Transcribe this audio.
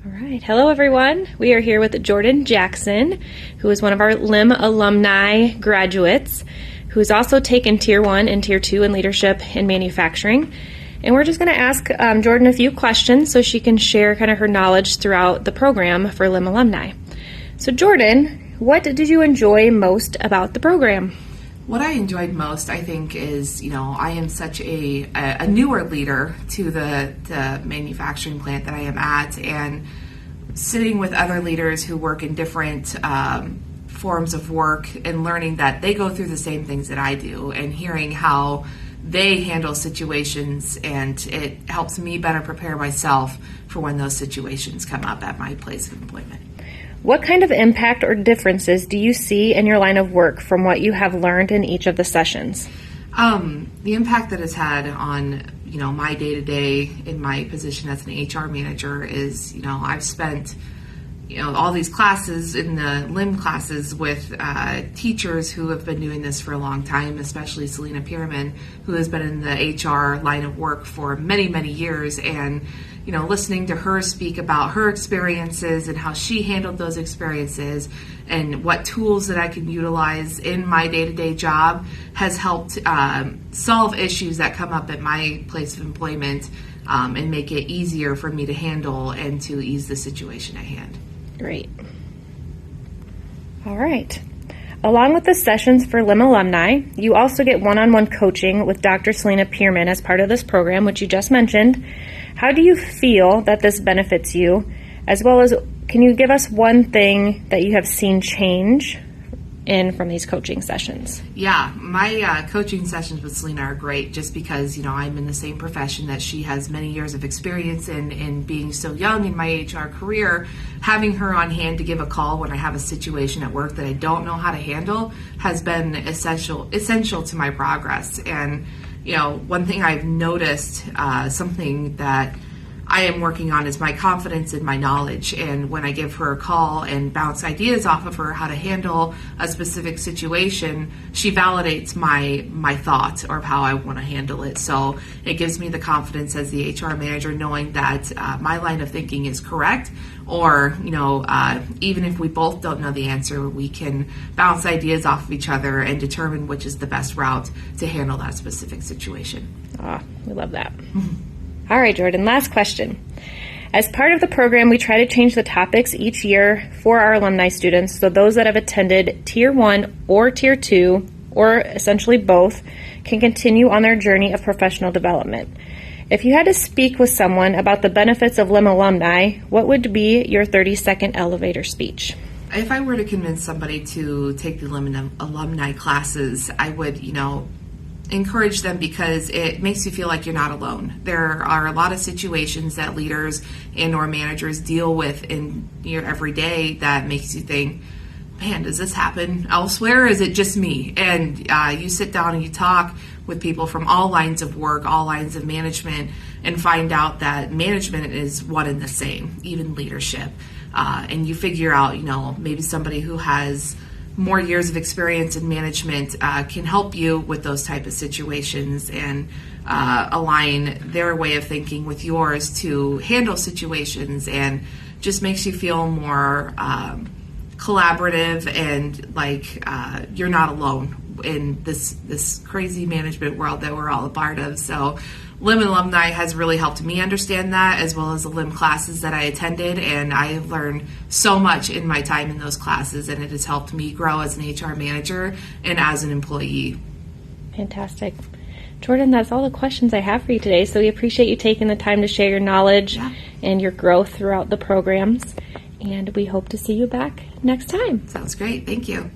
All right. Hello, everyone. We are here with Jordan Jackson, who is one of our LIM alumni graduates, who's also taken Tier 1 and Tier 2 in leadership and manufacturing. And we're just going to ask Jordan a few questions so she can share kind of her knowledge throughout the program for LIM alumni. So, Jordan, what did you enjoy most about the program? What I enjoyed most, I think, is, I am such a newer leader to the manufacturing plant that I am at, and sitting with other leaders who work in different forms of work and learning that they go through the same things that I do, and hearing how they handle situations, and it helps me better prepare myself for when those situations come up at my place of employment. What kind of impact or differences do you see in your line of work from what you have learned in each of the sessions? The impact that it's had on, my day-to-day in my position as an HR manager is, I've spent, all these classes in the LIM classes with teachers who have been doing this for a long time, especially Selena Pierman, who has been in the HR line of work for many, many years, and listening to her speak about her experiences and how she handled those experiences and what tools that I can utilize in my day-to-day job has helped solve issues that come up at my place of employment and make it easier for me to handle and to ease the situation at hand. Great. All right. Along with the sessions for LIM alumni, you also get one-on-one coaching with Dr. Selena Pierman as part of this program, which you just mentioned. How do you feel that this benefits you? As well as, can you give us one thing that you have seen change from these coaching sessions? Yeah, my coaching sessions with Selena are great just because, I'm in the same profession that she has many years of experience in, and being so young in my HR career, having her on hand to give a call when I have a situation at work that I don't know how to handle has been essential to my progress. And, one thing I've noticed, something that I am working on, is my confidence in my knowledge. And when I give her a call and bounce ideas off of her how to handle a specific situation, she validates my thought or how I want to handle it. So it gives me the confidence as the HR manager, knowing that my line of thinking is correct, or even if we both don't know the answer, we can bounce ideas off of each other and determine which is the best route to handle that specific situation. We love that. All right, Jordan, last question. As part of the program, we try to change the topics each year for our alumni students, so those that have attended Tier 1 or Tier 2, or essentially both, can continue on their journey of professional development. If you had to speak with someone about the benefits of LIM alumni, what would be your 30-second elevator speech? If I were to convince somebody to take the LIM alumni classes, I would, encourage them, because it makes you feel like you're not alone. There are a lot of situations that leaders and or managers deal with in your everyday that makes you think, man, does this happen elsewhere? Is it just me? And you sit down and you talk with people from all lines of work, all lines of management, and find out that management is one and the same, even leadership. And you figure out, maybe somebody who has more years of experience in management can help you with those type of situations and align their way of thinking with yours to handle situations, and just makes you feel more collaborative and like you're not alone in this crazy management world that we're all a part of. So LIM alumni has really helped me understand that, as well as the LIM classes that I attended, and I have learned so much in my time in those classes, and it has helped me grow as an HR manager and as an employee. Fantastic. Jordan, that's all the questions I have for you today, so we appreciate you taking the time to share your knowledge and your growth throughout the programs, and we hope to see you back next time. Sounds great. Thank you.